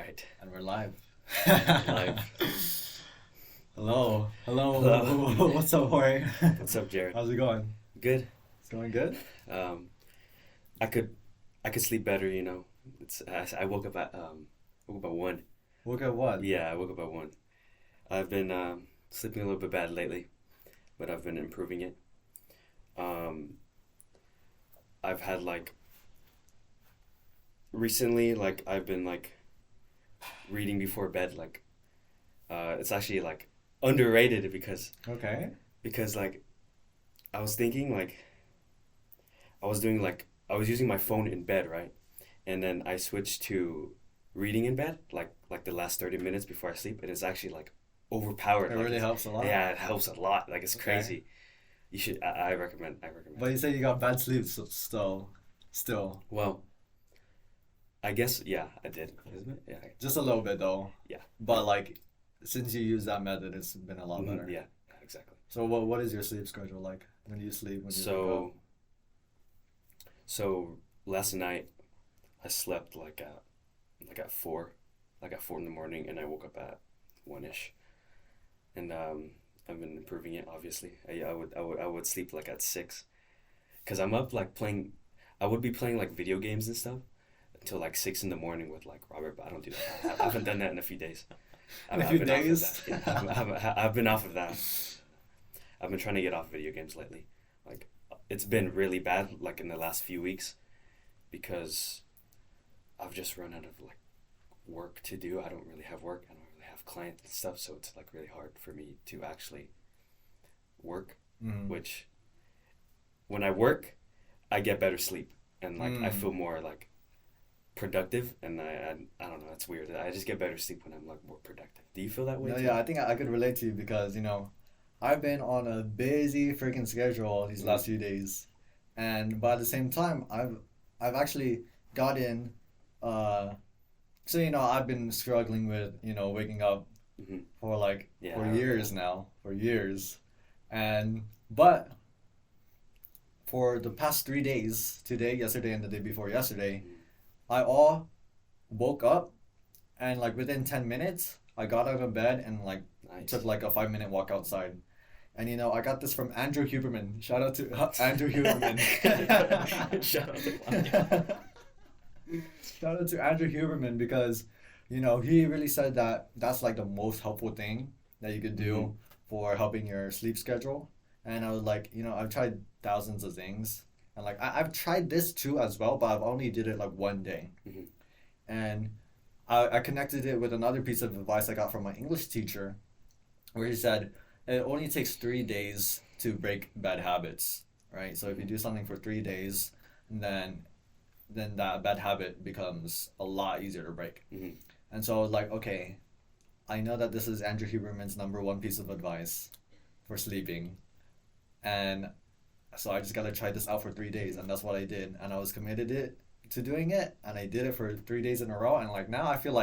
right. And we're live. Live. Hello. Hello. Hello. What's up, Jorge? What's up, Jared? How's it going? Good. It's going good? Um, I could, I could sleep better. It's I woke up at 1. Look at what? Yeah, I woke up at 1. I've been sleeping a little bit bad lately, but I've been improving it. Um, I've had recently I've been reading before bed. It's actually underrated Okay. because I was thinking I was doing I was using my phone in bed, right? And then I switched to reading in bed, like the last 30 minutes before I sleep, and it's actually overpowered. It really helps a lot. Yeah, it helps a lot. It's Okay. crazy. You should. I recommend. I recommend. But you say you got bad sleep still. Well, I guess yeah, I did. Isn't it? Yeah. Just a little bit though. Yeah. But since you use that method, it's been a lot better. Yeah. Exactly. So what is your sleep schedule like? When do you sleep? When do you wake up? So last night I slept at 4, at 4 in the morning, and I woke up at 1ish, and I've been improving it. Obviously, I would sleep at 6, cause I'm up playing. I would be playing video games and stuff until 6 in the morning with Robert, but I don't do that. I haven't done that in a few days. In a I've few been off of days? that. Yeah, I've been off of that. I've been trying to get off video games lately. It's been really bad in the last few weeks because I've just run out of work to do. I don't really have work. I don't really have clients and stuff, so it's really hard for me to actually work. Mm. Which when I work, I get better sleep and I feel more productive, and I don't know, it's weird. I just get better sleep when I'm more productive. Do you feel that way No, too? yeah, I think I could relate to you because, I've been on a busy freaking schedule these last few days. And but at the same time, I've actually gotten I've been struggling with, waking up Mhm. for Yeah, for I years now, for years. And but for the past 3 days, today, yesterday, and the day before yesterday, I all woke up and within 10 minutes, I got out of bed and Nice. took a 5 minute walk outside. And I got this from Andrew Huberman. Shout out to Andrew Huberman. Shout out to Shout out to Andrew Huberman because, he really said that that's the most helpful thing that you could do Mhm. for helping your sleep schedule. And I was I've tried thousands of things. And I've tried this too as well, but I've only did it one day. Mhm. And I connected it with another piece of advice I got from my English teacher, where he said it only takes 3 days to break bad habits, right? So if you do something for 3 days, then that bad habit becomes a lot easier to break. Mhm. And so I was okay, I know that this is Andrew Huberman's number one piece of advice for sleeping, and so I just gotta try this out for 3 days, and that's what I did, and I was committed to doing it, and I did it for 3 days in a row, and now I feel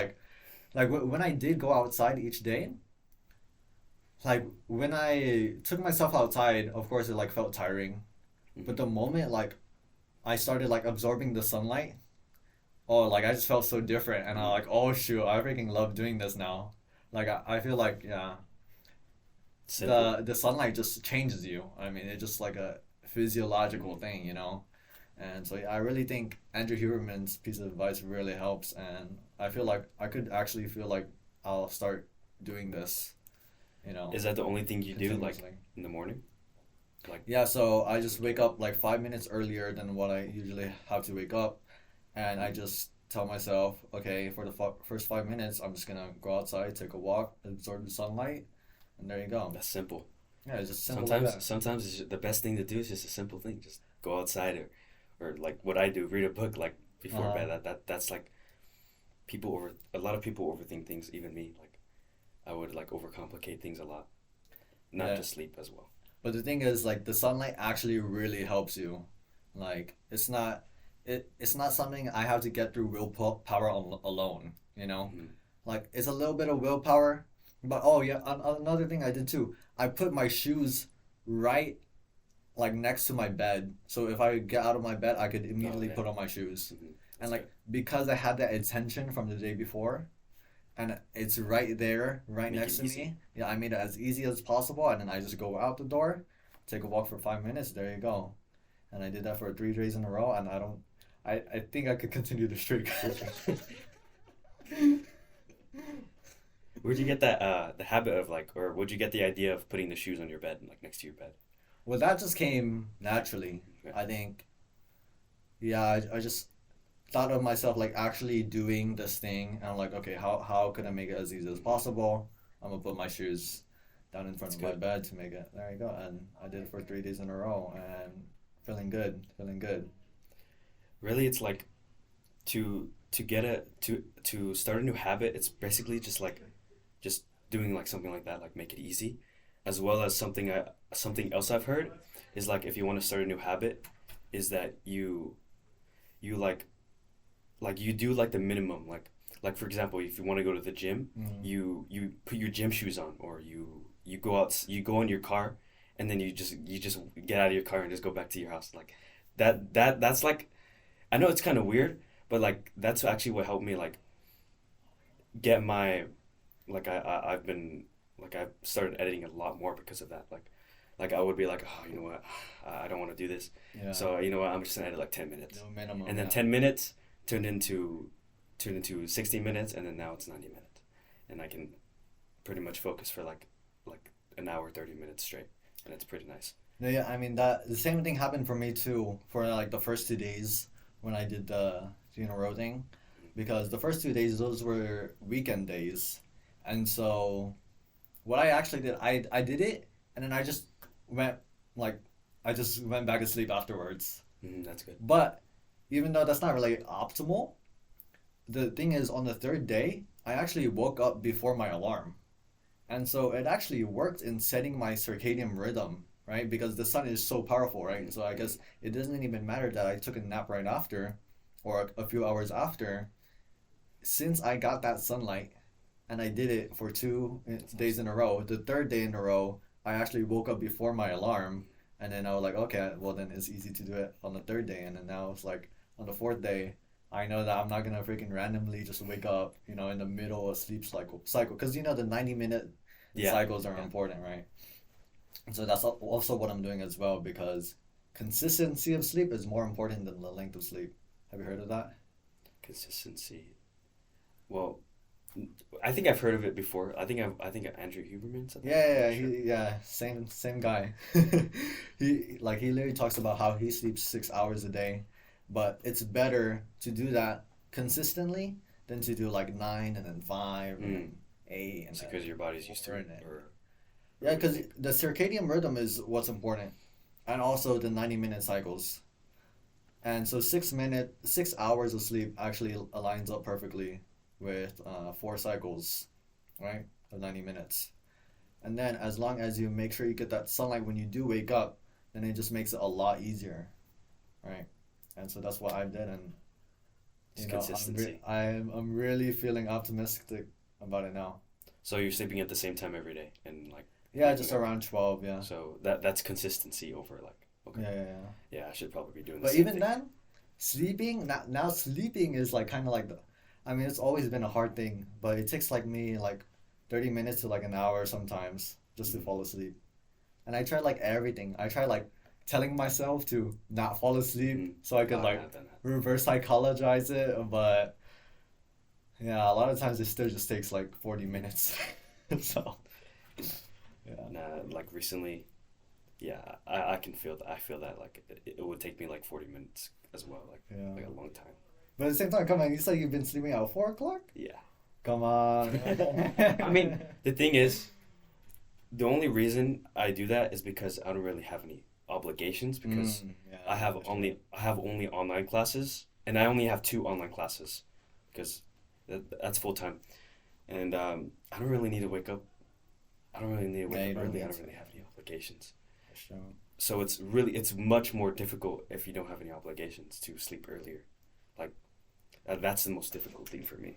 when I did go outside each day, when I took myself outside, of course it felt tiring, but the moment I started absorbing the sunlight, oh I just felt so different, and I oh shoot, I freaking love doing this now. I feel yeah, Simple. the sunlight just changes you. I mean, it's just a physiological thing, And so yeah, I really think Andrew Huberman's piece of advice really helps, and I feel I could actually feel I'll start doing this, Is that the only thing you do continuously. in the morning? Yeah, so I just wake up 5 minutes earlier than what I usually have to wake up, and I just tell myself, okay, for the first 5 minutes, I'm just gonna go outside, take a walk, absorb the sunlight, and there you go. That's simple. Yeah, it's just simple like that. Sometimes the best thing to do is just a simple thing. Just go outside, or what I do, read a book before Uh-huh. bed. That's a lot of people overthink things, even me. I would overcomplicate things a lot, not Yeah. just sleep as well. But the thing is, the sunlight actually really helps you. It's not, it's not something I have to get through willpower alone. Mhm. It's a little bit of willpower, but oh yeah, another thing I did too. I put my shoes right next to my bed, so if I get out of my bed, I could immediately yeah. put on my shoes. Mhm. And That's good. because I had that intention from the day before, and it's right there, right Make next it to easy. me. Yeah, I made it as easy as possible, and then I just go out the door, take a walk for 5 minutes. There you go. And I did that for 3 days in a row, and I don't. I think I could continue the streak. Where'd you get that the habit of like, or where'd you get the idea of putting the shoes on your bed, like next to your bed? Well, that just came naturally. Yeah. I think. Yeah, I just thought of myself like actually doing this thing, and I'm like, okay, how could I make it as easy as possible? I'm gonna put my shoes down in front That's of my good. bed to make it. There you go, and I did it for 3 days in a row, and feeling good, feeling good. Really, it's like to get a to start a new habit. It's basically just like just doing like something like that, like make it easy, as well as something else I've heard is like if you want to start a new habit, is that you like you do like the minimum like for example if you want to go to the gym Mm. you put your gym shoes on or you go out you go in your car and then you just get out of your car and just go back to your house like that's like I know it's kind of weird but like that's actually what helped me like get my like I've been like I've started editing a lot more because of that like I would be like oh you know what I don't want to do this Yeah, so you know what I'm just gonna edit like 10 minutes no minimum. and then Yeah, 10 minutes turned into turned into 60 minutes and then now it's 90 minutes and I can pretty much focus for like an hour 30 minutes straight and it's pretty nice. no, yeah. I mean that the same thing happened for me too. For like the first 2 days when I did the row thing, because the first 2 days those were weekend days, and so what I actually did, I did it, and then I just went like I just went back to sleep afterwards. That's good. But even though that's not really optimal, the thing is on the third day, I actually woke up before my alarm. And so it actually worked in setting my circadian rhythm, right? Because the sun is so powerful, right? So I guess it doesn't even matter that I took a nap right after or a few hours after. Since I got that sunlight and I did it for two That's days nice. in a row, the third day in a row, I actually woke up before my alarm. And then I was like, okay, well, then it's easy to do it on the third day. And then now it's like on the fourth day, I know that I'm not gonna freaking randomly just wake up, in the middle of sleep cycle, because the 90-minute Yeah, cycles are yeah. important, right? So that's also what I'm doing as well because consistency of sleep is more important than the length of sleep. Have you heard of that? Consistency. Well, I think I've heard of it before. I think Andrew Huberman said that. Yeah, I'm yeah, not sure. same guy. He literally talks about how he sleeps 6 hours a day, but it's better to do that consistently than to do like nine and then five and Mm. then eight and It's then because your body's used to four it, and then or yeah, what do you because think? the circadian rhythm is what's important, and also the 90-minute cycles. And so 6 hours of sleep actually aligns up perfectly with 4 cycles, right? Of 90 minutes. And then as long as you make sure you get that sunlight when you do wake up, then it just makes it a lot easier, right? And so that's what I did, and It's consistency. I'm really feeling optimistic about it now. So you're sleeping at the same time every day and like Yeah, waking just up. around 12, yeah. So that's consistency over like okay. Yeah, yeah, yeah. Yeah, I should probably be doing the But same even thing. then, sleeping now sleeping is like kind of like I mean it's always been a hard thing, but it takes like me like 30 minutes to like an hour sometimes just to Mm. fall asleep. And I tried like everything. I tried like telling myself to not fall asleep Mm. so I Oh, could I like have done that. reverse psychologize it, but yeah, a lot of times it still just takes like 40 minutes. So, yeah. Nah, like recently, yeah, I can feel that. I feel that like it would take me like 40 minutes as well, Yeah. like a long time. But at the same time, come on, you said you've been sleeping at 4 o'clock? Yeah. Come on. I mean, the thing is, the only reason I do that is because I don't really have any obligations because Yeah, I have that's true. only online classes and I only have two online classes because that's full time and I don't really need to wake up. I don't really need to Yeah, wake you up don't early. I need don't to. really have any obligations. That's true. So it's much more difficult if you don't have any obligations to sleep earlier. Like that's the most difficult thing for me.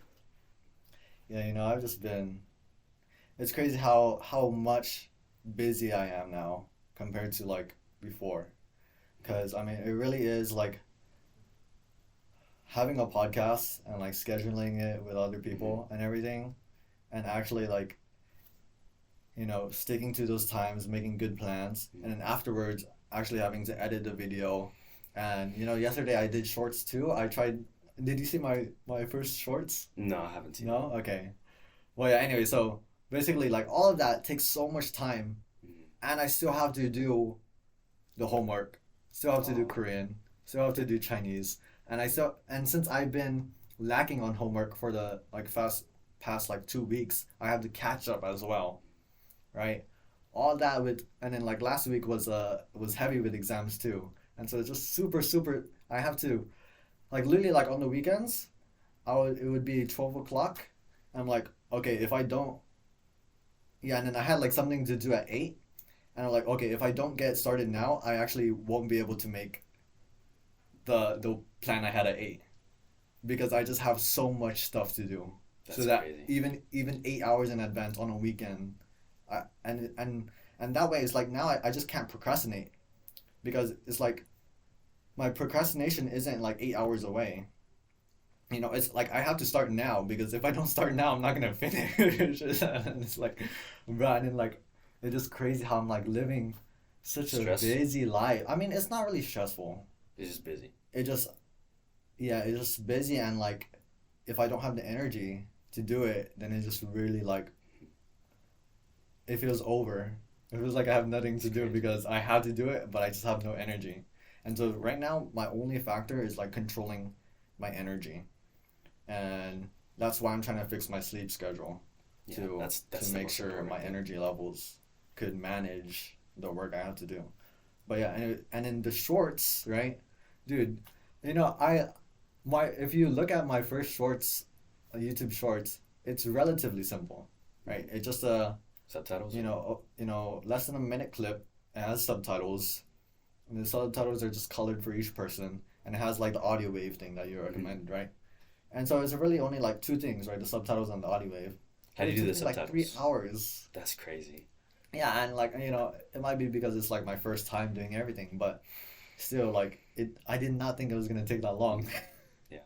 Yeah, I've just been. It's crazy how much busy I am now compared to like before. Because I mean, it really is like having a podcast and like scheduling it with other Mm-hmm. people and everything. and actually like, sticking to those times, making good plans, and then afterwards actually having to edit the video. And yesterday I did shorts too. I tried. Did you see my first shorts? No, I haven't seen it. No? Okay. Well, yeah, anyway, so basically like all of that takes so much time, Mhm. and I still have to do the homework, still have to do Oh, Korean, still have to do Chinese, and since I've been lacking on homework for the like past like 2 weeks, I have to catch up as well, right? All that with, and then like last week was heavy with exams too, and so it's just super super. I have to like literally like on the weekends, it would be 12 o'clock. I'm like, okay, if I don't, yeah, and then I had like something to do at 8, and I'm like, okay, if I don't get started now, I actually won't be able to make the plan I had at 8, because I just have so much stuff to do. So that's that crazy. even 8 hours in advance on a weekend, I, and that way it's like now I just can't procrastinate, because it's like my procrastination isn't like 8 hours away. It's like I have to start now, because if I don't start now, I'm not gonna finish. And it's like, bro, and then like, it's just crazy how I'm like living such a Stress busy life. I mean, it's not really stressful. is just busy. It just, yeah, it's just busy, and like, if I don't have the energy to do it, then it's just really like, it feels over. It feels like I have nothing to It's do crazy. because I have to do it, but I just have no energy. And so right now, my only factor is like controlling my energy, and that's why I'm trying to fix my sleep schedule Yeah, to that's the make most sure important my thing. energy levels could manage the work I have to do. But yeah, and in the shorts, right, dude, I my if you look at my first shorts, YouTube shorts, it's relatively simple, right? Mhm. It's just Subtitles. less than a minute clip. It has subtitles, and the subtitles are just colored for each person, and it has like the audio wave thing that you Hmm. recommend, right? And so it's really only like two things, right? The subtitles and the audio wave. How But do it you do took the me like three subtitles? hours. That's crazy. Yeah, and like it might be because it's like my first time doing everything, but still, like I did not think it was gonna take that long. Yeah.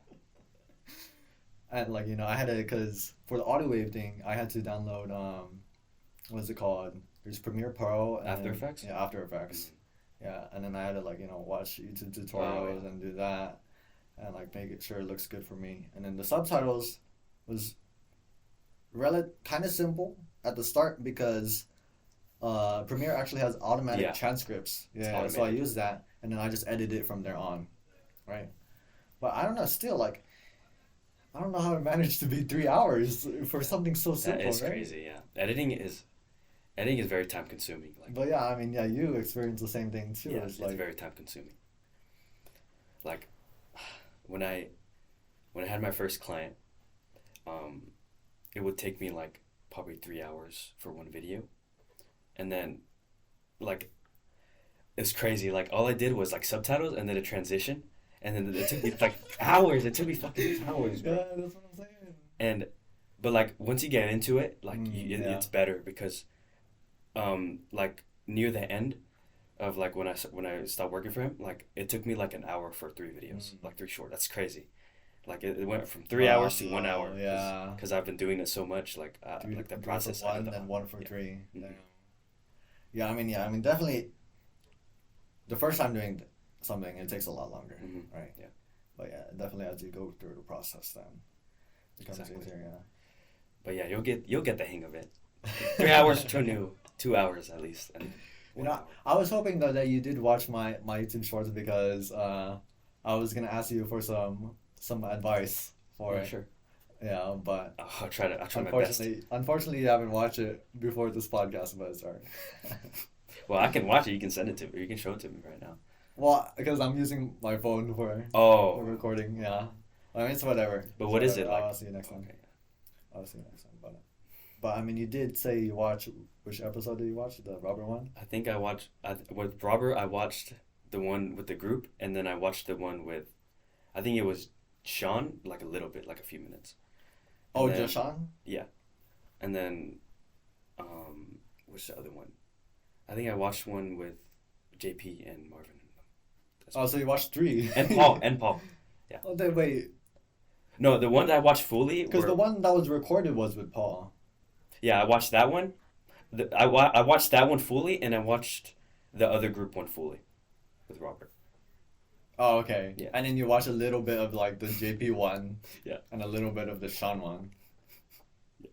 And like I had to, because for the audio wave thing, I had to download what's it called? There's Premiere Pro After and Effects. yeah, After Mm. Effects. Yeah, and then I had to like watch YouTube Oh tutorials yeah. and do that, and like make it sure it looks good for me. And then the subtitles was kind of simple at the start, because Premiere actually has automatic Yeah, transcripts. it's Yeah, so I automated. use that, and then I just edit it from there on, right? But I don't know, still like I don't know how I managed to be 3 hours for something so That simple, is right? crazy. Yeah, editing is very time consuming. Like, But yeah, I mean, yeah, you experience the same thing too. yeah, It's it's like, very time consuming. Like, when I had my first client, um, it would take me like probably 3 hours for one video, and then like it's crazy. Like all I did was like subtitles and then a transition, and then it took me like hours. It took me fucking hours, bro. yeah, that's what I'm saying. And but like once you get into it, like Yeah. it's better because like near the end of like when I stopped working for him, like it took me like an hour for 3 videos, Mm. like three short. That's crazy. Like it went from 3 hours to 1 hour Oh, yeah. because I've been doing it so much. Like the Do it for process I know one, the then one for yeah. three. Hmm. Damn. Yeah, I mean, definitely the first time doing something, it takes a lot longer, Hmm. right? Yeah, But yeah, definitely as you go through the process, then it becomes exactly. easier, But yeah, you'll get the hang of it. 3 hours to new 2 hours at least, and You one know, hour. I was hoping though that you did watch my YouTube shorts, because I was gonna ask you for some advice for Yeah, it. sure. Yeah, but I'll try my best. unfortunately, you haven't watched it before this podcast, but it's alright. Well, I can watch it. You can send it to me. Or you can show it to me right now. Well, because I'm using my phone for Oh, recording. Yeah, I mean it's whatever. but It's what is whatever. it like? I'll see you next time. Okay. I'll see you next time. But I mean, you did say you watch. Which episode did you watch? The Robert one? I think I watched with Robert. I watched the one with the group, and then I watched the one with, I think it was Sean, like a little bit, like a few minutes, and Oh, then Joshan? yeah, and then what's the other one? I think I watched one with JP and Marvin. That's Oh, one. so you watched three. And Paul and Paul. Yeah. Oh, then wait. No, the one that I watched fully Because the were one that was recorded was with Paul. Yeah, I watched that one. I watched that one fully, and I watched the other group one fully with Robert. Oh, okay. Yeah, And then you watch a little bit of like the JP one yeah. and a little bit of the Sean one. Yeah.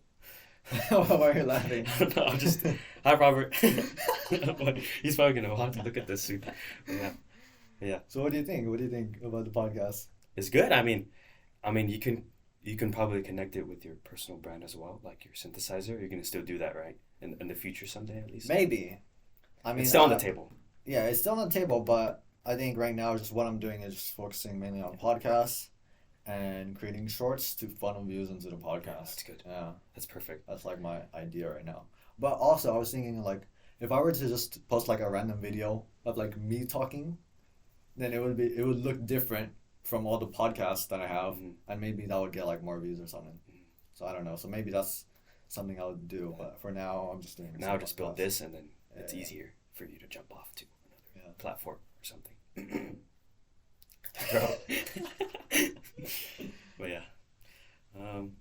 Why are you laughing? I don't know. I'm just hi Robert. He's probably gonna want to look at this soon. Yeah, yeah. So what do you think? What do you think about the podcast? It's good. I mean, you can probably connect it with your personal brand as well, like your synthesizer. You're gonna still do that, right? In the future, someday at least. Maybe. I mean, It's still on the table. yeah, it's still on the table, but I think right now just what I'm doing is just focusing mainly on podcasts and creating shorts to funnel views into the podcast. That's good. Yeah, That's perfect. that's like my idea right now. But also, I was thinking like if I were to just post like a random video of like me talking, then it would look different from all the podcasts that I have, Mhm. and maybe that would get like more views or something. So I don't know. So maybe that's something I would do. But for now, I'm just doing Now just build podcasts. this, and then it's Yeah. easier for you to jump off to another Yeah. platform or something. Bro. But yeah. Um,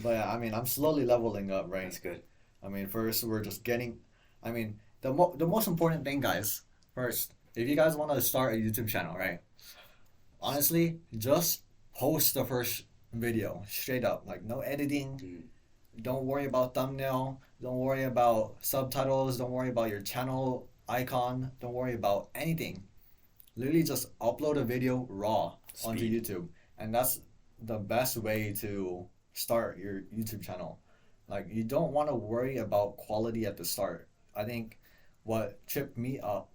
But yeah, I mean, I'm slowly leveling up, right? that's good. I mean, first we're just getting. I mean, the most important thing, guys. First, if you guys want to start a YouTube channel, right? Honestly, just post the first video straight up, like no editing. Mm. Don't worry about thumbnail. Don't worry about subtitles. Don't worry about your channel icon. Don't worry about anything. Literally, just upload a video raw onto Speed. YouTube, and that's the best way to start your YouTube channel. Like you don't want to worry about quality at the start. I think what tripped me up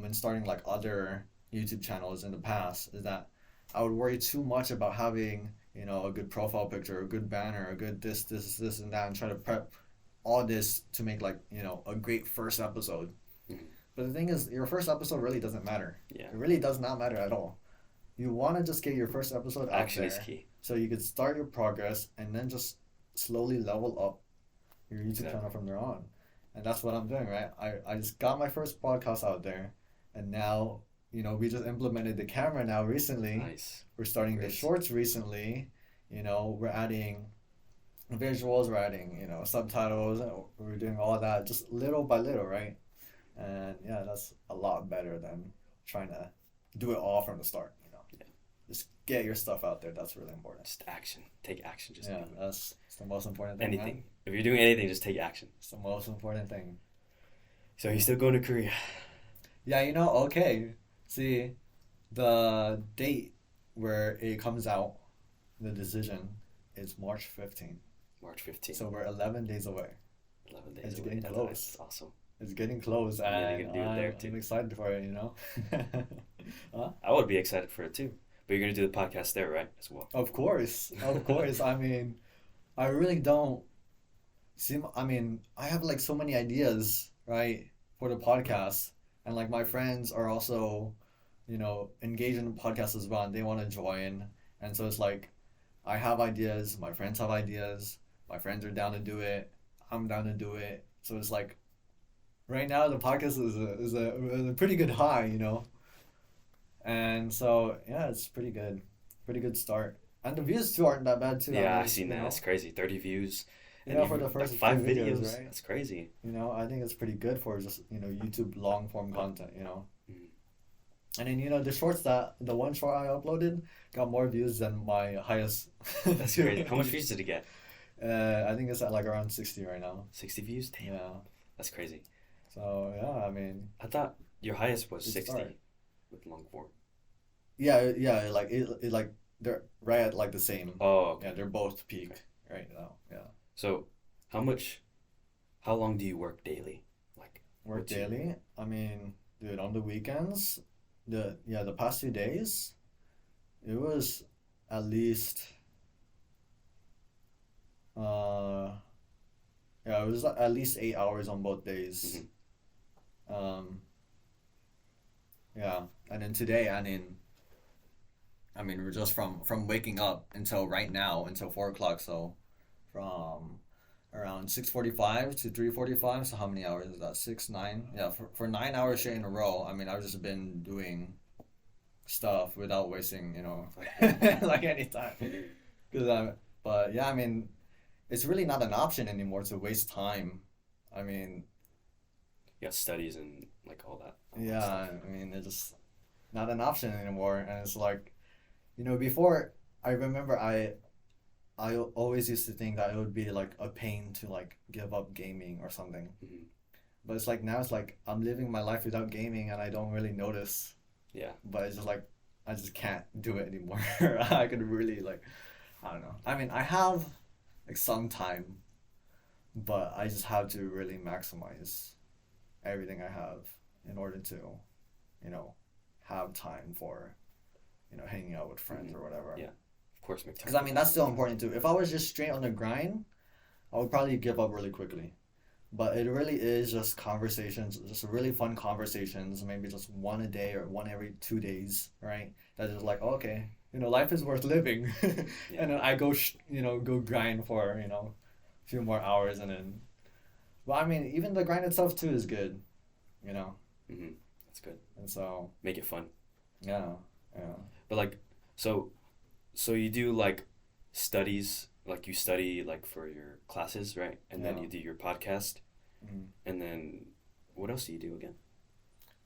in starting like other YouTube channels in the past is that I would worry too much about having a good profile picture, a good banner, a good this and that, and try to prep all this to make like a great first episode. Mhm. But the thing is, your first episode really doesn't matter. Yeah. It really does not matter at all. You want to just get your first episode out Action is there key. so you could start your progress and then just slowly level up your YouTube Yeah. channel from there on. And that's what I'm doing, right? I just got my first podcast out there, and now, we just implemented the camera now recently. Nice. We're starting the Great. shorts recently. We're adding visuals, we're adding, subtitles, and we're doing all that just little by little, right? And yeah, that's a lot better than trying to do it all from the start. Yeah. Just get your stuff out there. That's really important. Just action. Take action. Just Yeah, do it. that's the most important thing. Anything. Man. If you're doing anything, just take action. It's the most important thing. So you're still going to Korea? Yeah, okay. See, the date where it comes out, the decision, is March 15th. March 15th. So we're 11 days away. 11 days it's away. getting That's close. nice. That's awesome. It's getting close, I'm really and gonna do it there, too. I'm excited for it, Huh? I would be excited for it too. But you're going to do the podcast there, right? As well. Of course, of course. I mean, I really don't see. I mean, I have like so many ideas, right, for the podcast, and like my friends are also, engaged in the podcast as well, and they want to join, and so it's like, I have ideas, my friends have ideas, my friends are down to do it, I'm down to do it, so it's like, right now the podcast is a pretty good high, and so yeah, it's pretty good start, and the views too aren't that bad too. Yeah, I I've seen that. That's crazy. 30 views. You And know, even, for the first like 5 few videos. videos, right? That's crazy. I think it's pretty good for just YouTube long form content. Mhm. And then the shorts the one short I uploaded got more views than my highest. That's crazy. How much views did it get? I think it's at like around 60 right now. 60 views? Damn. Yeah. That's crazy. So yeah, I mean, I thought your highest was Good 60 start. with long form. yeah, like it like they're right at like the same. Oh, okay. Yeah, they're both peak right now. Yeah. So, how long do you work daily? Like, Work what's your- daily. I mean, dude, on the weekends, the past 2 days, it was at least uh yeah, it was at least 8 hours on both days. Mhm. Yeah, and then today, I mean, we're just from waking up until right now until 4 o'clock. So, from around 6:45 to 3:45. So how many hours is that? 6, 9. Yeah, for 9 hours straight in a row. I mean, I've just been doing stuff without wasting, like any time. But yeah, I mean, it's really not an option anymore to waste time. I mean, You got studies and like all that yeah, stuff. I mean, it's just not an option anymore. And it's like, before I remember I always used to think that it would be like a pain to like give up gaming or something. Hmm. But it's like now it's like I'm living my life without gaming and I don't really notice. Yeah. But it's just like I just can't do it anymore. I could really like I don't know. I mean, I have like some time, but I just have to really maximize everything I have in order to, you know, have time for, hanging out with friends Hmm. or whatever. Yeah. Of course, make Because time I for mean, that. that's still important too. If I was just straight on the grind, I would probably give up really quickly. But it really is just conversations, just really fun conversations, maybe just one a day or one every 2 days, right? That is like, okay, life is worth living. Yeah. And then I go, go grind for, a few more hours and then, well, I mean, even the grind itself too is good, you know? Hmm. That's good. And so, Make it fun. yeah, yeah. But like, so so you do like studies, like you study like for your classes, right? And then Yeah. you do your podcast, Mm. and then what else do you do again?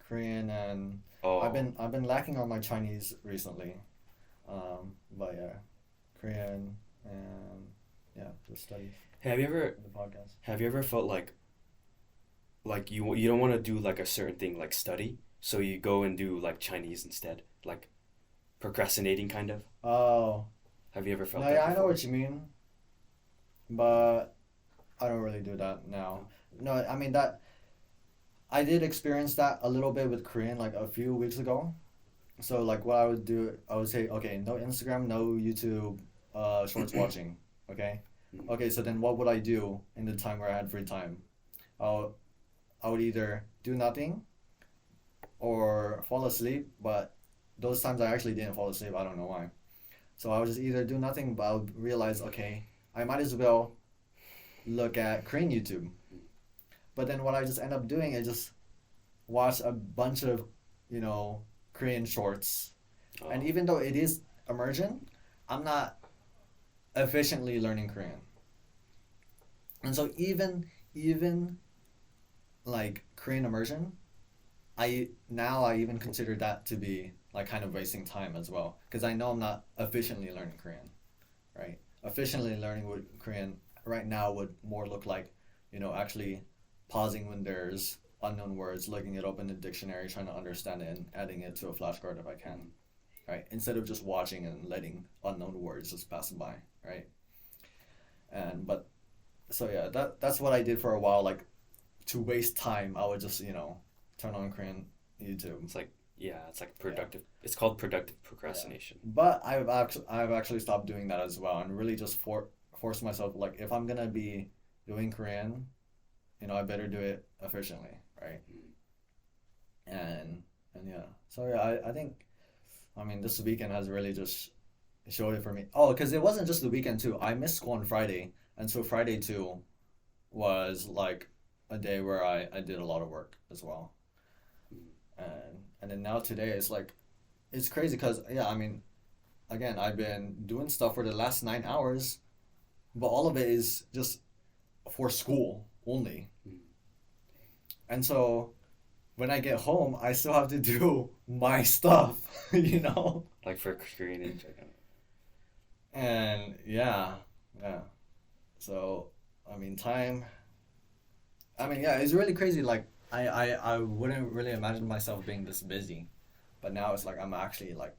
Korean and Oh, I've been lacking on my Chinese recently. But yeah, Korean and yeah, just studies have you ever the podcast. have you ever felt like you don't want to do like a certain thing like study, so you go and do like Chinese instead, like procrastinating kind of? Oh, Have you ever no, felt that yeah, I know before? what you mean, but I don't really do that now. No, I mean that I did experience that a little bit with Korean like a few weeks ago. So like what I would do, I would say, okay, no Instagram, no YouTube, shorts watching. Okay, Mm. okay. So then what would I do in the time where I had free time? I'll I would either do nothing or fall asleep, but those times I actually didn't fall asleep. I don't know why. So I would just either do nothing, but I would realize, okay, I might as well look at Korean YouTube. But then what I just end up doing is just watch a bunch of, you know, Korean shorts. And Oh, even though it is immersion, I'm not efficiently learning Korean. And so even like Korean immersion, I even consider that to be like kind of wasting time as well because I know I'm not efficiently learning Korean, right? Efficiently learning Korean right now would more look like, actually pausing when there's unknown words, looking it up in the dictionary, trying to understand it, and adding it to a flashcard if I can, right? Instead of just watching and letting unknown words just pass by, right? And but so yeah, that's what I did for a while. Like to waste time, I would just turn on Korean YouTube. it's like yeah, it's like Yeah. productive. It's called productive Yeah. procrastination. But I've actually stopped doing that as well and really just force myself like if I'm gonna be doing Korean, I better do it efficiently, right? Mm. And yeah. So yeah, I think I mean this weekend has really just showed it for me. Oh, because it wasn't just the weekend too. I missed school on Friday, and so Friday too was like a day where I did a lot of work as well. Mm. And then now today it's like it's crazy because yeah, I mean again, I've been doing stuff for the last 9 hours, but all of it is just for school only. Mm. And so when I get home, I still have to do my stuff, you know? Like for Korean and Japan. And yeah, yeah. So, I mean, yeah, it's really crazy. Like, I wouldn't really imagine myself being this busy. But now it's like I'm actually like,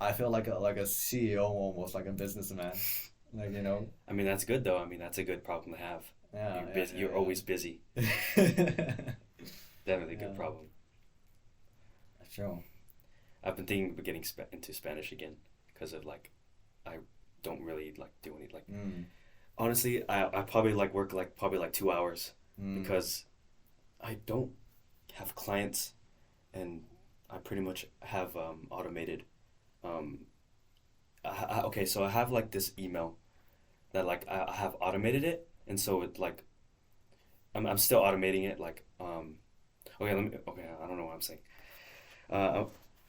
I feel like a CEO almost, like a businessman. Like, I mean, that's good though. I mean, that's a good problem to have. yeah, You're yeah, busy. You're always busy. yeah. Definitely a Yeah, good problem. sure. I've been thinking of getting into Spanish again because of like I don't really like do any like Mm, honestly I probably like work like probably like 2 hours mm, because I don't have clients and I pretty much have automated um okay, so I have like this email that like I have automated it, and so it like I'm still automating it like okay, I don't know what I'm saying. uh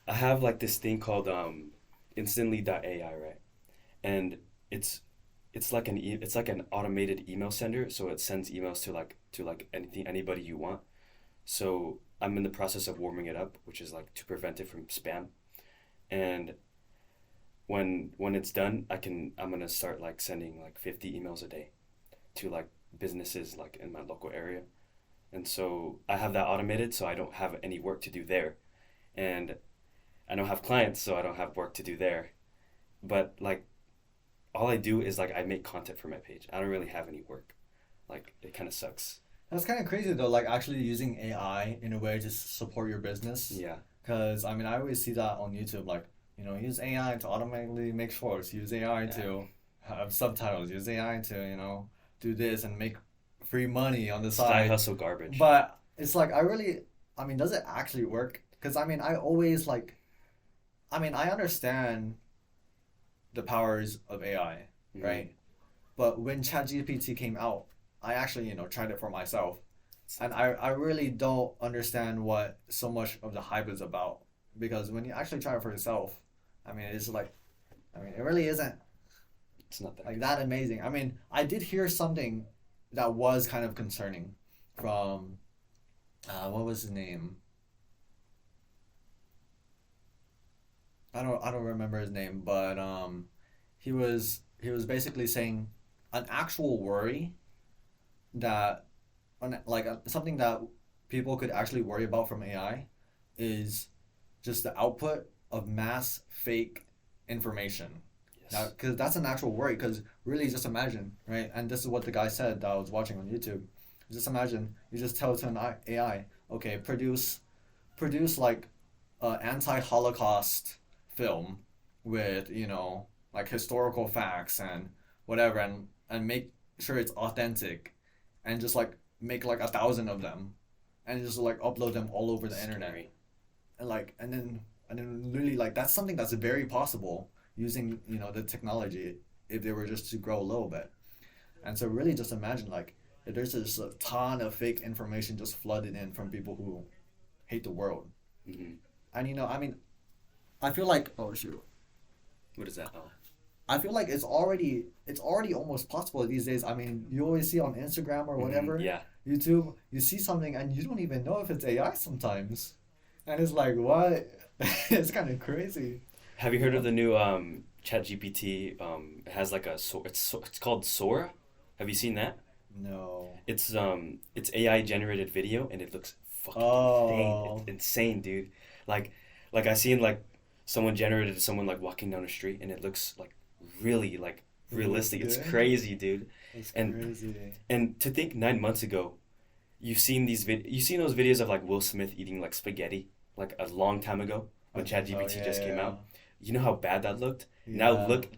I have like this thing called instantly.ai, right? And it's it's like an automated email sender, so it sends emails to like anybody you want. So I'm in the process of warming it up, which is like to prevent it from spam. And when it's done, I'm gonna start like sending like 50 emails a day to like businesses like in my local area. And so I have that automated, so I don't have any work to do there. And I don't have clients, so I don't have work to do there. But like all I do is like I make content for my page. I don't really have any work. Like it kind of sucks. That's kind of crazy though, like actually using AI in a way to support your business. Yeah. Because I mean, I always see that on YouTube, like, use AI to automatically make shorts, use AI Yeah. to have subtitles, use AI to, do this and make free money on the Side side. hustle garbage. But it's like, I mean, does it actually work? Because I mean, I understand the powers of AI, Mhm. right? But when ChatGPT came out, I actually, tried it for myself. And I really don't understand what so much of the hype is about. Because when you actually try it for yourself, I mean, it really isn't It's not that like good. that amazing. I mean, I did hear something that was kind of concerning from, what was his name? I don't remember his name, but he was basically saying an actual worry that something that people could actually worry about from AI is just the output of mass fake information. Now, Yes. because that's an actual worry. Because really, just imagine, right? And this is what the guy said that I was watching on YouTube. Just imagine you just tell to an AI, okay, produce like anti-Holocaust film with like historical facts and whatever, and make sure it's authentic, and just like make like 1,000 of them, and just like upload them all over the internet, Scary. and then literally like that's something that's very possible using the technology if they were just to grow a little bit. And so really just imagine like if there's just a ton of fake information just flooded in from people who hate the world. Hmm. And I mean, I feel like, oh shoot, What is that? Oh. I feel like it's already almost possible these days. I mean, you always see on Instagram or Hmm. whatever, Yeah. YouTube, you see something and you don't even know if it's AI sometimes. And it's like, what? It's kind of crazy. Have you You heard of know? the new Chat GPT? It has like it's called Sora. Have you seen that? No. It's AI generated video and it looks fucking insane. It's Oh, insane, dude. Like I seen like someone generated someone like walking down the street and it looks like really like realistic. It's realistic? crazy, dude. That's And crazy. to think 9 months ago, you've seen those videos of like Will Smith eating like spaghetti like a long time ago when Oh, ChatGPT yeah, just came yeah, out. You know how bad that looked? yeah.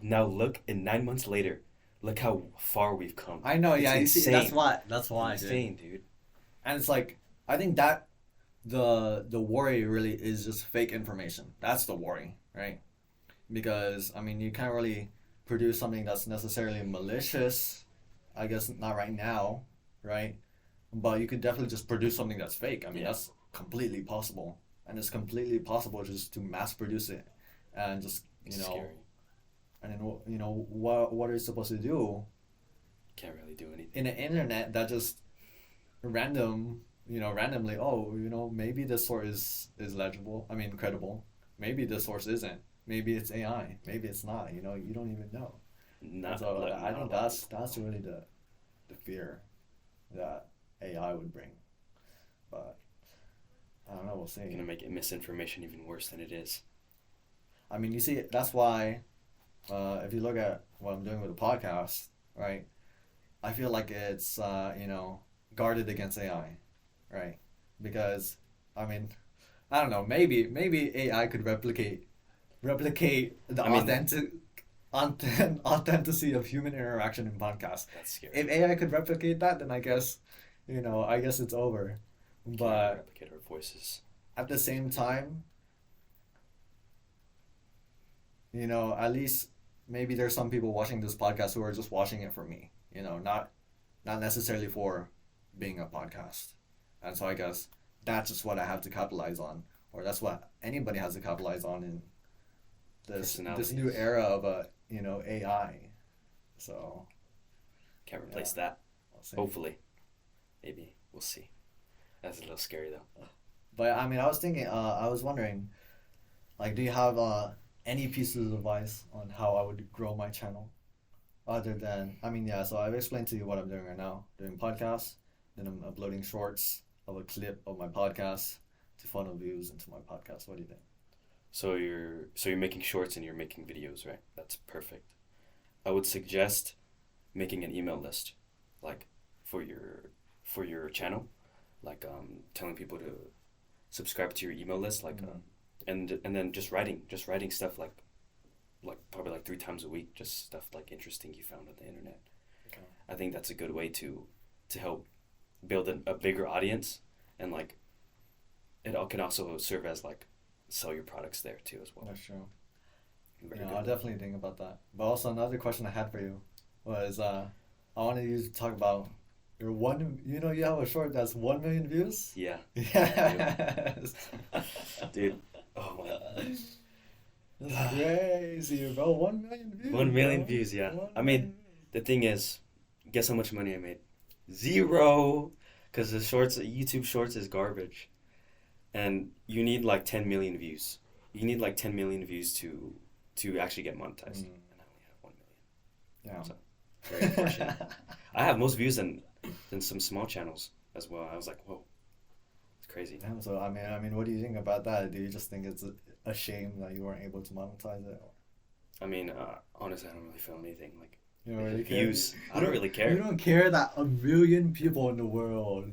Now look, and 9 months later, look how far we've come. I know, It's yeah, you see, that's insane. why, that's It's why, dude. insane, dude. And it's like, I think that the worry really is just fake information. That's the worry, right? Because I mean, you can't really produce something that's necessarily malicious. I guess not right now, right? But you could definitely just produce something that's fake. I mean, Yeah, that's completely possible, and it's completely possible just to mass produce it, and just it's scary. and then what are you supposed to do Can't really do in anything. the internet that just randomly, oh, maybe this source is legible. I mean, credible. Maybe this source isn't. Maybe it's AI. Maybe it's not. You don't even know. And so I Not a think lot of that's people really the fear that AI would bring. But I don't know. We'll know. see. Gonna make misinformation even worse than it is. I mean, you see, that's why if you look at what I'm doing with the podcast, right? I feel like it's guarded against AI, right? Because I mean, I don't know. Maybe AI could replicate the I mean, authenticity of human interaction in podcasts. that's scary. If AI could replicate that, then I guess it's over. Can't really But replicate our voices. at the same time, at least maybe there's some people watching this podcast who are just watching it for me. Not necessarily for being a podcast. And so I guess that's just what I have to capitalize on, or that's what anybody has to capitalize on in this new Personalities. era of AI. So Can't Yeah. replace that. I'll say. Hopefully, maybe we'll see. That's a little scary though. But I mean, I was thinking, I was wondering, like, do you have any pieces of advice on how I would grow my channel? Other than, I mean, yeah, so I've explained to you what I'm doing right now, doing podcasts, then I'm uploading shorts of a clip of my podcast to funnel views into my podcast. What do you think? So you're making shorts and you're making videos, right? That's perfect. I would suggest making an email list, like for your channel, like telling people to subscribe to your email list, like and then just writing stuff like probably like 3 times a week, just stuff like interesting you found on the internet. Okay. I think that's a good way to help build a bigger audience, and like it all can also serve as like sell your products there too as well. That's true. Very Yeah, good. I'll definitely think about that. But also another question I had for you was, I wanted you to talk about your one. You know, you have a short that's 1 million views. Yeah. Yes. Dude. Oh my God. That's crazy, bro. 1 million views. 1 million bro. views, yeah. 1 I mean, million the thing is, guess how much money I made? Zero. Because the shorts, YouTube Shorts is garbage. And you need like 10 million views. You need like 10 million views to actually get monetized. Mm. And I only have 1 million. Yeah. So, very unfortunate. I have most views than some small channels as well. I was like, whoa, it's crazy. Damn, so I mean, what do you think about that? Do you just think it's a shame that you weren't able to monetize it? I mean, honestly, I don't really feel anything. Like, You don't really care. views, I don't really care. You don't care that 1 million people in the world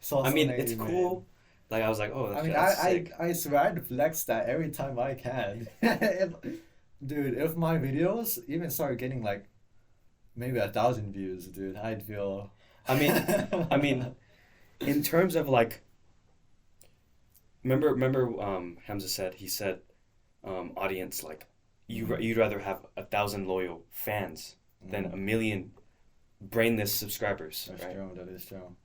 saw I mean, something it's you cool. made. Like, I was like, oh, I mean, that's sick. I swear I'd flex that every time I can. Dude, if my videos even start getting like maybe 1,000 views, dude, I'd feel. I mean, in terms of like, remember, Hamza said, he said, audience, like, you'd rather have 1,000 loyal fans than 1 million brainless subscribers, That's right? true. That is true.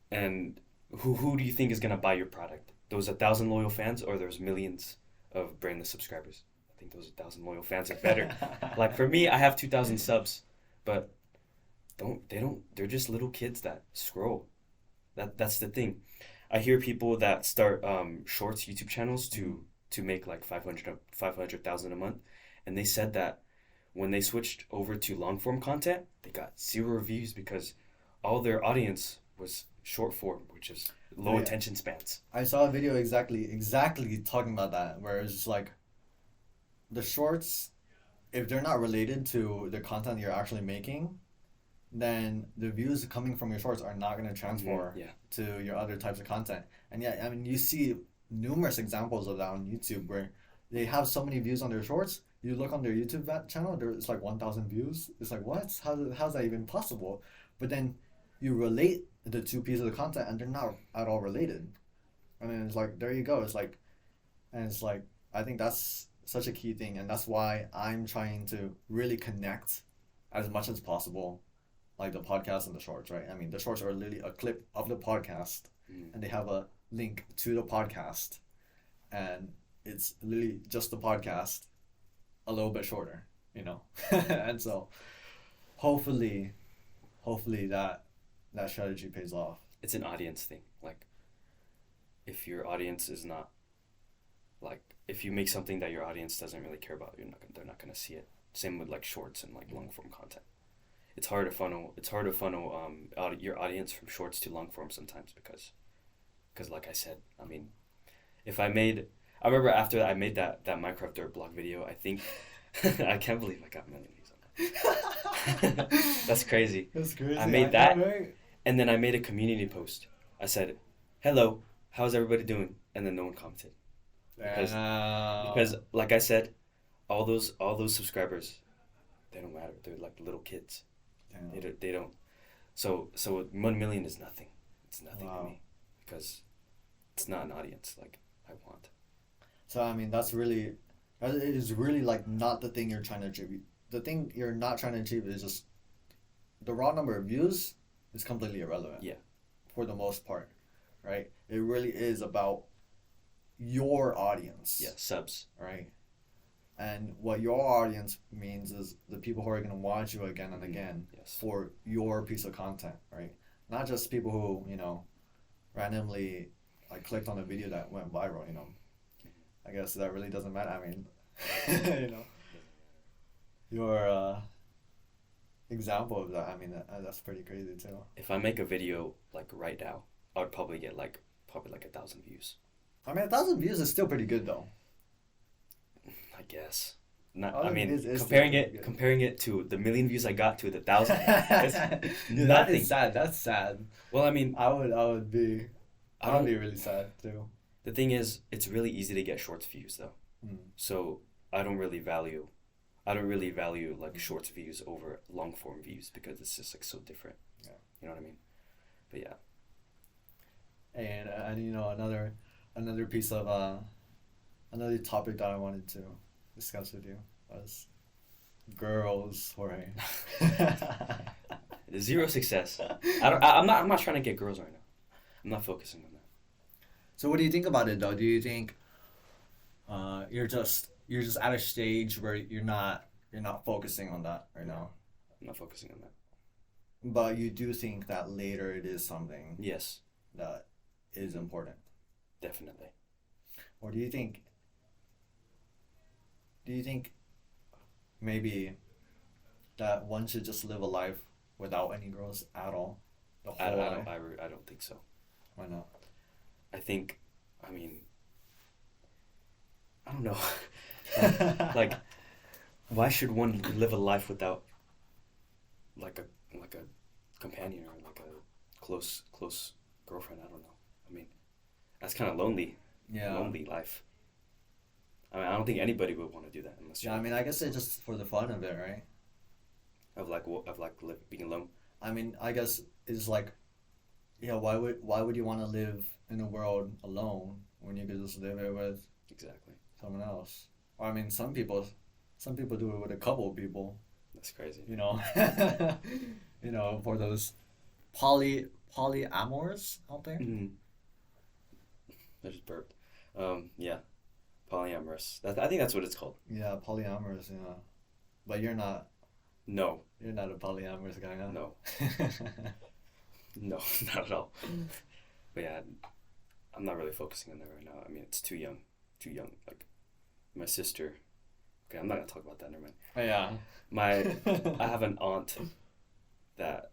And who do you think is gonna buy your product? Those 1,000 loyal fans, or those millions of brainless subscribers? I think those 1,000 loyal fans are better. Like for me, I have 2,000 subs, but they're just little kids that scroll. That's the thing. I hear people that start shorts YouTube channels to make like 500,000 a month, and they said that when they switched over to long form content, they got 0 views because all their audience was short form, which is low Yeah. attention spans. I saw a video exactly talking about that, where it's just like the shorts, if they're not related to the content you're actually making, then the views coming from your shorts are not going to transfer Yeah. to your other types of content. And yeah, I mean, you see numerous examples of that on YouTube where they have so many views on their shorts. You look on their YouTube channel, it's like 1,000 views. It's like, what? How's that even possible? But then you relate the two pieces of content and they're not at all related. I mean, it's like, there you go. It's like, and it's like, I think that's such a key thing. And that's why I'm trying to really connect as much as possible, like the podcast and the shorts, right? I mean, the shorts are literally a clip of the podcast and they have a link to the podcast. And it's literally just the podcast a little bit shorter, you know? And so hopefully that strategy pays off. It's an audience thing. Like, if your audience is not, like, if you make something that your audience doesn't really care about, they're not gonna see it. Same with like shorts and like long form content. It's hard to funnel your audience from shorts to long form sometimes because like I said, I mean, I remember after I made that Minecraft dirt block video, I think I can't believe I got 1 million views on that. That's crazy. That's crazy. I made that, and then I made a community post. I said, "Hello, how's everybody doing?" And then no one commented because like I said, all those subscribers, they don't matter. They're like little kids. They don't. So 1 million is nothing. It's nothing to me because it's not an audience like I want. So I mean, it is really like not the thing you're trying to achieve. The thing you're not trying to achieve is just the raw number of views is completely irrelevant. Yeah. For the most part, right? It really is about your audience. Yeah, subs. Right. And what your audience means is the people who are going to watch you again and again Yes. for your piece of content, right? Not just people who, randomly like clicked on a video that went viral. I guess that really doesn't matter. I mean, your example of that, I mean, that's pretty crazy too. If I make a video like right now, I would probably get like 1,000 views. I mean, 1,000 views is still pretty good though. I guess. Not. Oh, I mean, it's comparing still it good. comparing it to the million views I got to the 1,000, it's Dude, that nothing. is sad. That's sad. Well, I mean, I would be I I would don't. be really sad too. The thing is, it's really easy to get shorts views though. Mm. So I don't really value. I don't really value like shorts views over long form views because it's just like so different. Yeah. You know what I mean? But yeah. And another piece of another topic that I wanted to discuss with you was girls, Jorge. Zero success. I'm not trying to get girls right now. I'm not focusing on that. So what do you think about it though? Do you think you're just at a stage where you're not focusing on that right now, I'm not focusing on that. but you do think that later it is something Yes, that is important, definitely. or do you think maybe that one should just live a life without any girls at all, the I, I whole don't life? I don't think so. Why not? I think, I mean, I don't know. Like, why should one live a life without like a companion or like a close girlfriend? I don't know. I mean, that's kind of lonely. Yeah. Lonely life. I mean, I don't think anybody would want to do that unless Yeah, I mean, I guess it's just for the fun of it, right? being alone. I mean, I guess it's like, yeah, why would you want to live in a world alone when you could just live it with Exactly. someone else? Or I mean, some people do it with a couple of people, That's crazy. for those polyamorous out there. Mm-hmm. I just burped. Yeah, polyamorous. I think that's what it's called. Yeah, polyamorous, yeah. But you're not No, a polyamorous guy, huh? no, no, not at all. But yeah, I'm not really focusing on that right now. I mean, it's too young. Like my sister. Okay, I'm not gonna talk about that. Never mind. Yeah. I have an aunt that.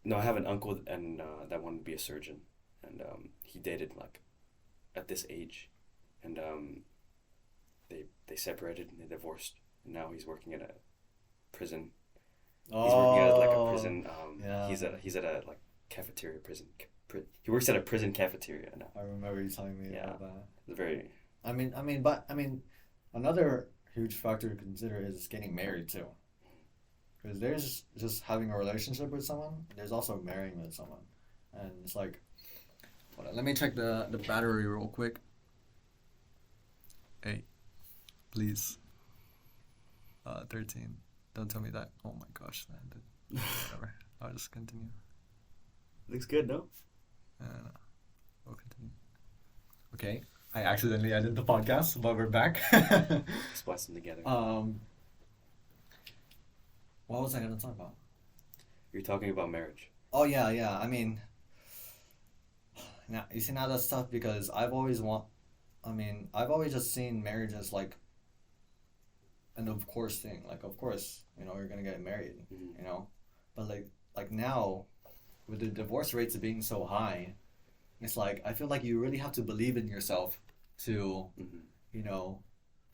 No, I have an uncle and that wanted to be a surgeon, and he dated like at this age, and they separated and they divorced, and now he's working at a prison. He's working at like a prison. Yeah. He's at a like cafeteria prison. He works at a prison cafeteria now. I remember you telling me Yeah. about that. It's very. I mean, another huge factor to consider is getting married too. Because there's just having a relationship with someone. There's also marrying with someone, and it's like, hold on, let me check the battery real quick. Hey, please. 13. Don't tell me that. Oh my gosh, man. Whatever. I'll just continue. Looks good, no? We'll continue. Okay. I accidentally ended the podcast, but we're back. Splice them together. What was I gonna talk about? You're talking about marriage. Oh yeah. I mean, now you see, now that's tough because I've always just seen marriage as like an of course thing. Like, of course, you're gonna get married. Mm-hmm. But like now, with the divorce rates being so high, it's like I feel like you really have to believe in yourself to, Mm-hmm.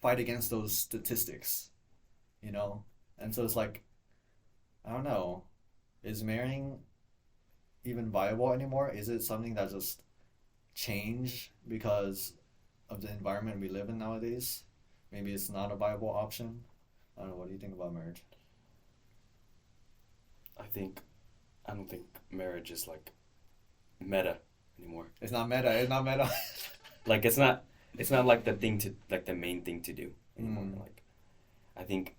Fight against those statistics, And so it's like, I don't know, is marrying even viable anymore? Is it something that just changed because of the environment we live in nowadays? Maybe it's not a viable option. I don't know. What do you think about marriage? I don't think marriage is like meta anymore. It's not meta. It's not meta. Like it's not like the main thing to do anymore. Mm. Like I think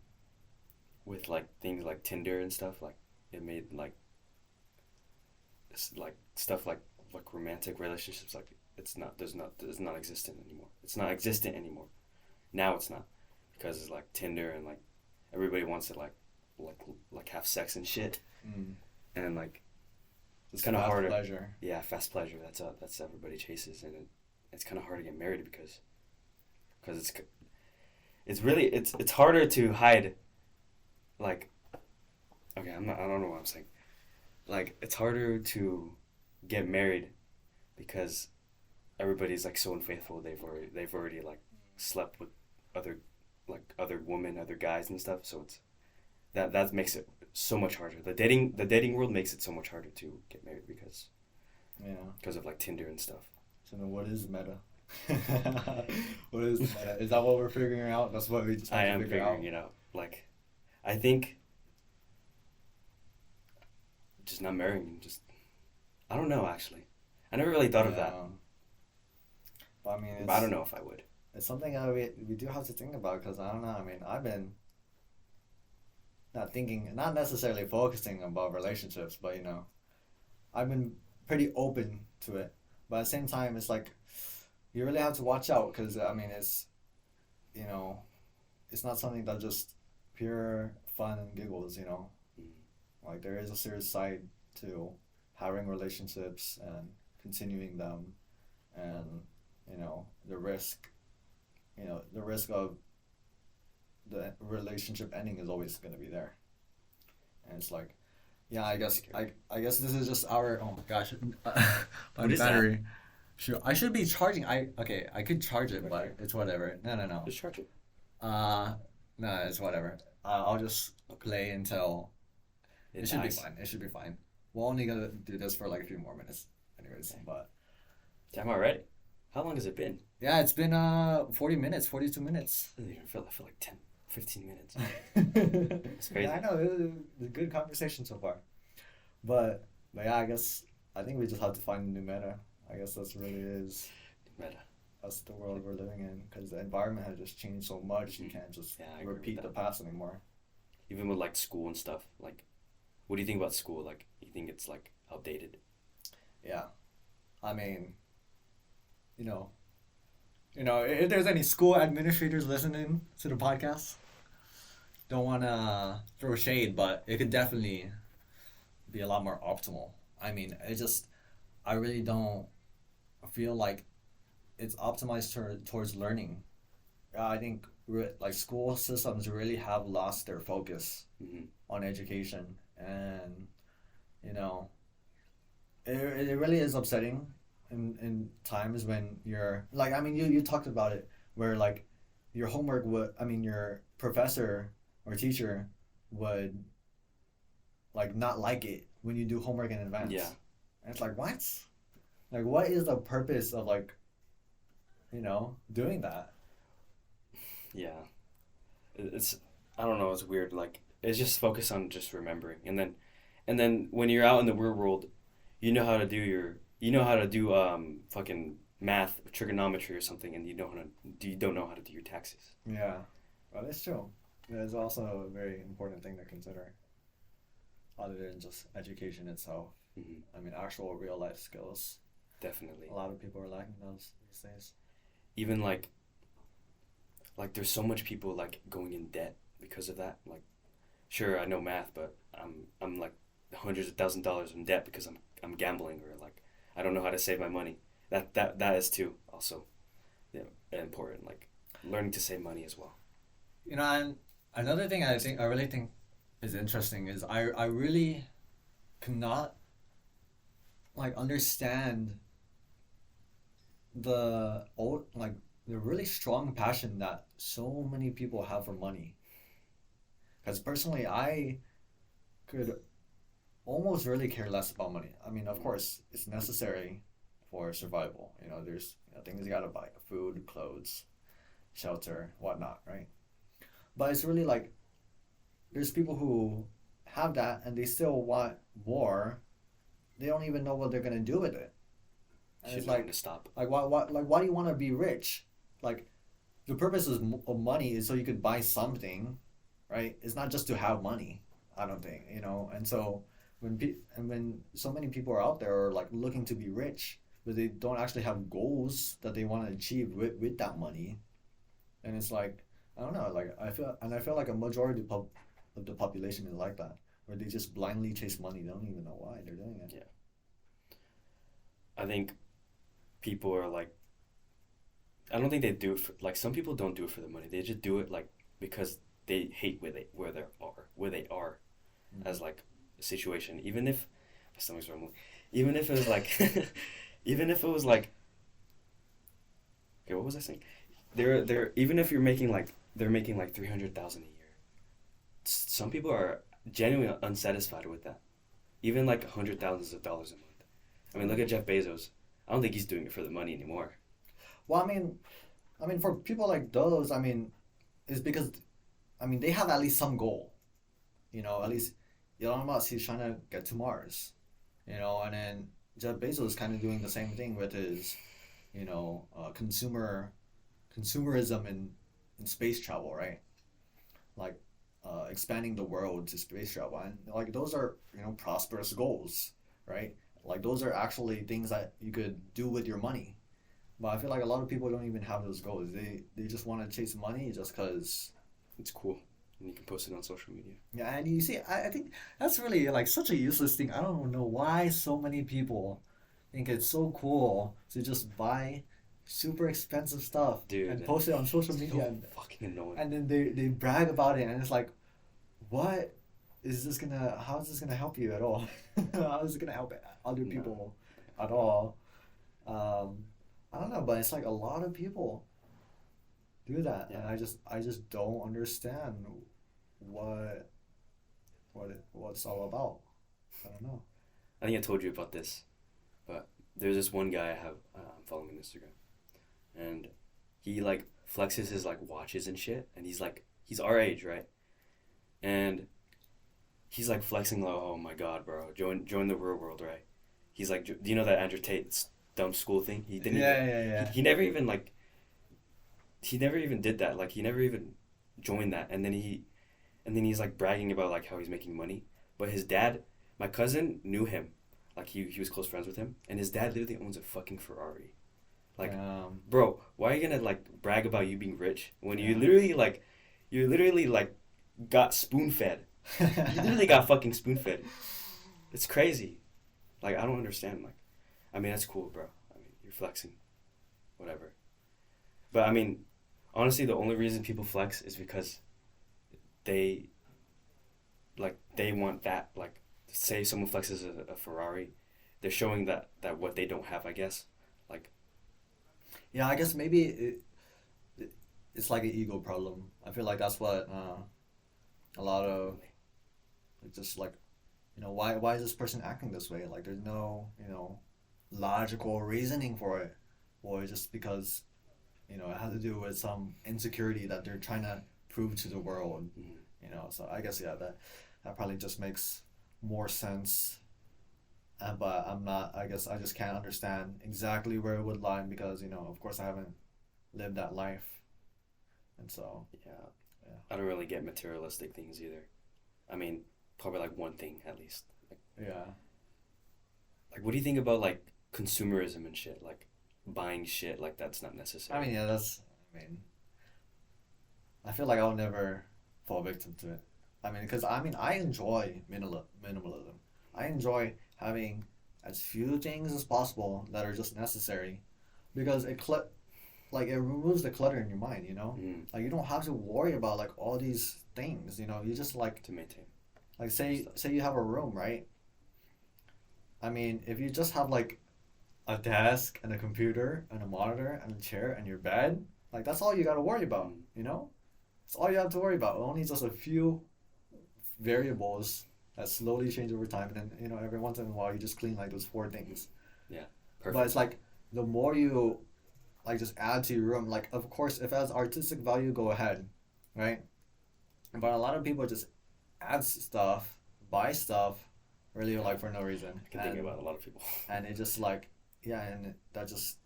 with like things like Tinder and stuff, like it made like stuff like romantic relationships, like it's not existent anymore. It's not existent anymore. Now it's not. because it's like Tinder and like everybody wants to like like have sex and shit, Mm. and like it's Just kind of fast harder. pleasure. Yeah, fast pleasure. That's everybody chases, and it's kind of hard to get married because it's really it's harder to hide like okay I don't know what I'm saying, like it's harder to get married because everybody's like so unfaithful. They've already like slept with other other women, other guys and stuff. So it's that makes it so much harder. The dating world makes it so much harder to get married Yeah. because of like Tinder and stuff. So then what is meta? What is meta? Is that what we're figuring out? That's what we just I have to am figure out. figuring it out. Like I think just not marrying, just I don't know actually. I never really thought of that, Yeah. But I mean, but I don't know if I would. it's something that we do have to think about because I don't know. I mean, I've been not thinking, not necessarily focusing about relationships, but I've been pretty open to it. But at the same time, it's like you really have to watch out because I mean, you know, it's not something that just pure fun and giggles. Mm. Like there is a serious side to having relationships and continuing them, and the risk, the risk of the relationship ending is always going to be there. And it's like, yeah, I guess this is just our, oh my gosh, my What is that? battery. Sure, I should be charging. I could charge it, but it's whatever. No. Just charge it. Uh, no, it's whatever. I'll just play until it should be dies. fine. It should be fine. We're only gonna do this for like a few more minutes, anyways. Okay. But Damn, already. How long has it been? yeah, it's been 40 minutes, 42 minutes. I don't even feel. I feel like 10, 15 minutes. It's crazy. Yeah, I know. It was a good conversation so far. But yeah, I think we just have to find a new meta. I guess that's really is. Meta. That's the world we're living in because the environment has just changed so much. You can't just Yeah, I agree with repeat the that. past anymore. Even with like school and stuff. Like, what do you think about school? Like, you think it's like outdated? Yeah, I mean, you know, if there's any school administrators listening to the podcast, don't want to throw shade, but it could definitely be a lot more optimal. I mean, I really don't feel like it's optimized towards learning. I think like school systems really have lost their focus Mm-hmm. on education, and you know, it really is upsetting in times when you're like, I mean, you talked about it where like your homework would, I mean, your professor or teacher would like not like it when you do homework in advance. Yeah. And it's like, what? Like, what is the purpose of like, doing that? Yeah. It's I don't know. It's weird. Like it's just focus on just remembering, and then when you're out in the real world, you know how to do fucking math, trigonometry or something, and you don't know how to do your taxes. Yeah, well, that's true. It's also a very important thing to consider, other than just education itself. Mm-hmm. I mean, actual real life skills. Definitely. A lot of people are lacking those these days. Even like there's so much people like going in debt because of that. Like, sure I know math, but I'm like hundreds of $1,000s in debt because I'm gambling or like I don't know how to save my money. That is too also, yeah, important. Like learning to save money as well. And another thing I really think is interesting is I really cannot like understand the really strong passion that so many people have for money. Because personally, I could almost really care less about money. I mean, of course, it's necessary for survival. There's things you gotta buy: food, clothes, shelter, whatnot, right? But it's really like there's people who have that and they still want more. They don't even know what they're gonna do with it. And Should it's know when like, to stop. why do you want to be rich? Like, the purpose of money is so you could buy something, right? It's not just to have money. I don't think, And so when so many people are out there are like looking to be rich, but they don't actually have goals that they want to achieve with that money, and it's like, I don't know. Like I feel like a majority of the population is like that, where they just blindly chase money. They don't even know why they're doing it. Yeah. I think people are like, I don't think they do it for, like, some people don't do it for the money. They just do it like because they hate where they are Mm. as like a situation. Even if my stomach's rumbling, even if it was like, even if it was like, okay, what was I saying? They're even if you're making like they're making like 300,000 a year. Some people are genuinely unsatisfied with that. Even like hundred thousands of dollars a month. I mean, look at Jeff Bezos. I don't think he's doing it for the money anymore. Well, I mean, for people like those, it's because they have at least some goal. At least Elon Musk, he's trying to get to Mars. And then Jeff Bezos is kind of doing the same thing with his, consumerism in space travel, right? Like expanding the world to space travel, and like those are prosperous goals, right? Like those are actually things that you could do with your money. But I feel like a lot of people don't even have those goals. They just want to chase money just because. It's cool, and you can post it on social media. Yeah, and you see, I think that's really like such a useless thing. I don't know why so many people think it's so cool to just buy super expensive stuff and Dude, post it on social it's media, so fucking annoying. and then they brag about it, and it's like, what how is this gonna help you at all? How is it gonna help other No. people at all? Um, I don't know, but it's like a lot of people do that, Yeah. and I just don't understand what what's all about. I don't know. I think I told you about this, but there's this one guy I have I'm following on Instagram, and he like flexes his like watches and shit, and he's our age, right? And he's like flexing like, oh my god, bro, join the real world, right? He's like, do you know that Andrew Tate's dumb school thing? He didn't even Yeah, yeah, yeah. he never even like he never even did that. Like he never even joined that, and then he's like bragging about like how he's making money. But his dad, my cousin knew him, like he was close friends with him, and his dad literally owns a fucking Ferrari. Like, Um, bro, why are you gonna like brag about you being rich when yeah. you literally like got spoon fed. You literally got fucking spoon fed. It's crazy. Like I don't understand. Like, I mean that's cool, bro. I mean you're flexing, whatever. But I mean, honestly, the only reason people flex is because they they want that. Like, say someone flexes a Ferrari, they're showing that what they don't have. I guess. Like, Yeah, I guess maybe it's like an ego problem. I feel like that's what a lot of just like why is this person acting this way? Like there's no logical reasoning for it, or just because it has to do with some insecurity that they're trying to prove to the world. mm, So I guess yeah, that probably just makes more sense. But I'm not. I guess I just can't understand exactly where it would lie because of course, I haven't lived that life, and so yeah, yeah, I don't really get materialistic things either. I mean, probably like one thing at least. yeah. Like, what do you think about like consumerism and shit? Like, buying shit like that's not I necessary. mean, yeah, that's. I mean, I feel like I'll never fall victim to it. I mean, because I enjoy minimalism. I enjoy having as few things as possible that are just necessary, because it removes the clutter in your mind. Mm, Like you don't have to worry about like all these things. You just to maintain like say stuff. say you have a room, right? I mean, if you just have like a desk and a computer and a monitor and a chair and your bed, like that's all you got to worry about. Mm, It's all you have to worry about. Only just a few variables that slowly change over time, and then every once in a while you just clean like those four things. yeah, But it's perfect. like the more you like just add to your room, like of course if it has artistic value, go ahead, right? But a lot of people just add stuff, buy stuff, really Yeah, like for no reason, I can think about a lot of people. and it just like yeah, and that just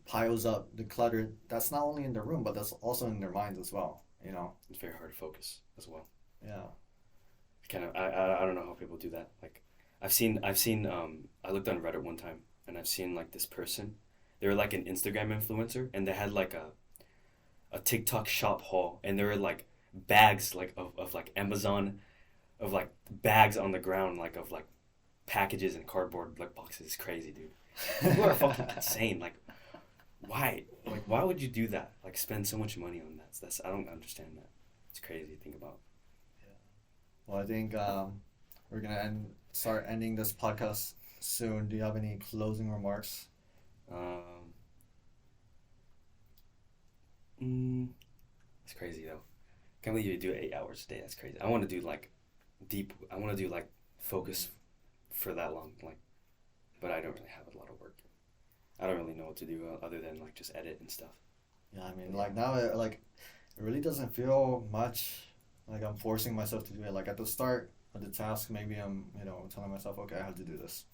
piles up the clutter that's not only in the room but that's also in their minds as well. It's very hard to focus as well. Yeah. Kind of, I don't know how people do that. Like, I've seen I looked on Reddit one time and I've seen like this person. They were like an Instagram influencer and they had like a TikTok shop haul, and there were like bags like of like Amazon of like bags on the ground like of like packages and cardboard like boxes. It's crazy, dude. People are fucking insane. Like why? Like why would you do that? Like spend so much money on that? That's I don't understand that. It's crazy to think about. Well, I think we're gonna start ending this podcast soon. Do you have any closing remarks? Um, it's crazy though. Can't believe you do 8 hours a day. That's crazy. I want to do like deep. I want to do like focus for that long. Like, but I don't really have a lot of work. I don't really know what to do other than like just edit and stuff. Yeah, I mean, like now, it really doesn't feel much like I'm forcing myself to do it. Like at the start of the task, maybe I'm, telling myself, okay, I have to do this.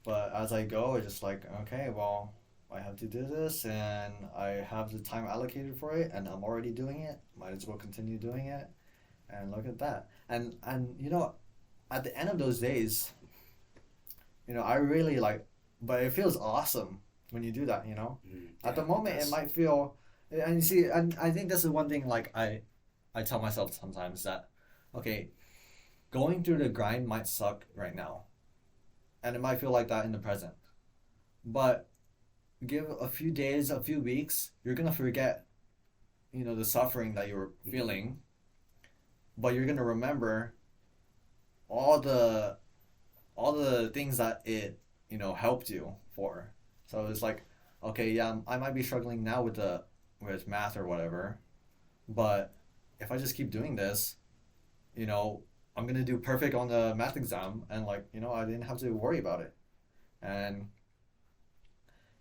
But as I go, it's just like, okay, well, I have to do this, and I have the time allocated for it, and I'm already doing it. Might as well continue doing it, and look at that. And at the end of those days, I really like, but it feels awesome when you do that. At Yeah, the moment, it that's might feel, and you see, and I think this is one thing. Like I tell myself sometimes that, okay, going through the grind might suck right now, and it might feel like that in the present, but give a few days, a few weeks, you're gonna forget, the suffering that you were feeling, but you're gonna remember all the all the things that it helped you for. So it's like, okay, yeah, I might be struggling now with math or whatever, but if I just keep doing this, you know, I'm gonna do perfect on the math exam, and like, I didn't have to worry about it.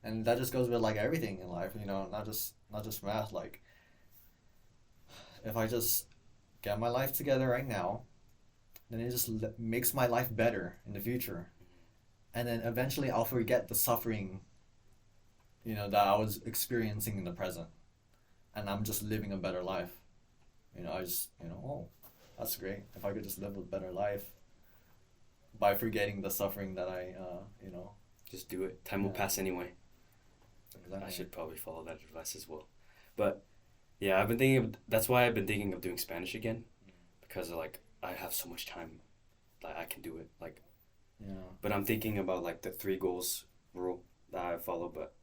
And that just goes with like everything in life, not just math. Like if I just get my life together right now, then it just makes my life better in the future. And then eventually I'll forget the suffering, that I was experiencing in the present, and I'm just living a better life. I just, oh, that's great. If I could just live a better life by forgetting the suffering that just do it. Time will yeah, pass anyway. I exactly. should probably follow that advice as well. But yeah, I've been thinking of, that's why I've been thinking of doing Spanish again, because like I have so much time that I can do it. Like, Yeah. but I'm thinking about like the 3 goals rule that I follow. But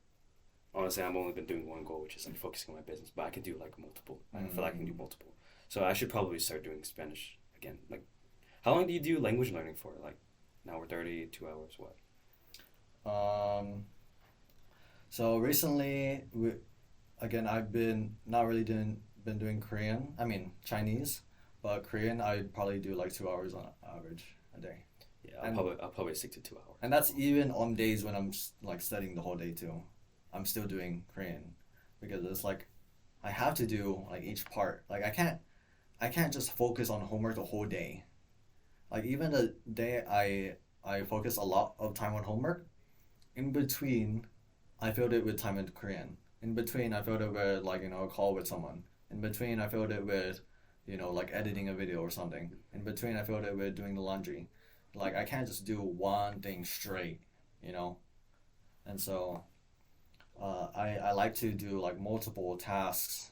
honestly, I've only been doing 1 goal, which is like focusing on my business. But I can do like multiple. I feel like I can do Mm. multiple. So I should probably start doing Spanish again. Like, how long do you do language learning for? Like, now we're 32 hours. What? Um, so recently, again, I've been not really been doing Korean. I mean Chinese, but Korean I probably do like 2 hours on average a day, Yeah, and I'll probably stick to 2 hours. that's even on days when I'm like studying the whole day too. I'm still doing Korean because it's like I have to do like each part. Like I can't just focus on homework the whole day. Like even the day I focus a lot of time on homework, in between I filled it with time in Korean. In between I filled it with like a call with someone. In between I filled it with like editing a video or something. In between I filled it with doing the laundry. Like I can't just do one thing straight, you know. And so I like to do like multiple tasks,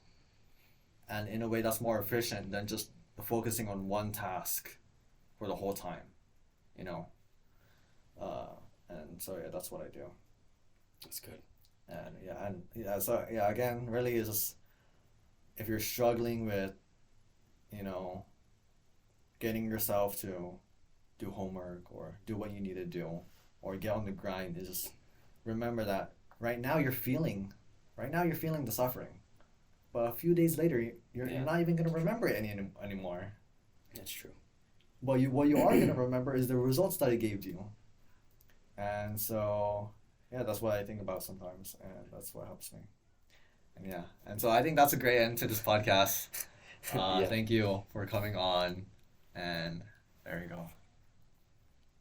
and in a way that's more efficient than just focusing on one task for the whole time, you know. Uh, and so yeah, that's what I do. That's good. And so yeah, again, really is just if you're struggling with, you know, getting yourself to do homework or do what you need to do or get on the grind, is just remember that right now you're feeling, the suffering, but a few days later you're Yeah, not even gonna remember it anymore. that's true. What you are gonna remember is the results that it gave you, and so yeah, that's what I think about sometimes, and that's what helps me. And yeah, and so I think that's a great end to this podcast. Yeah. Thank you for coming on, and there you go.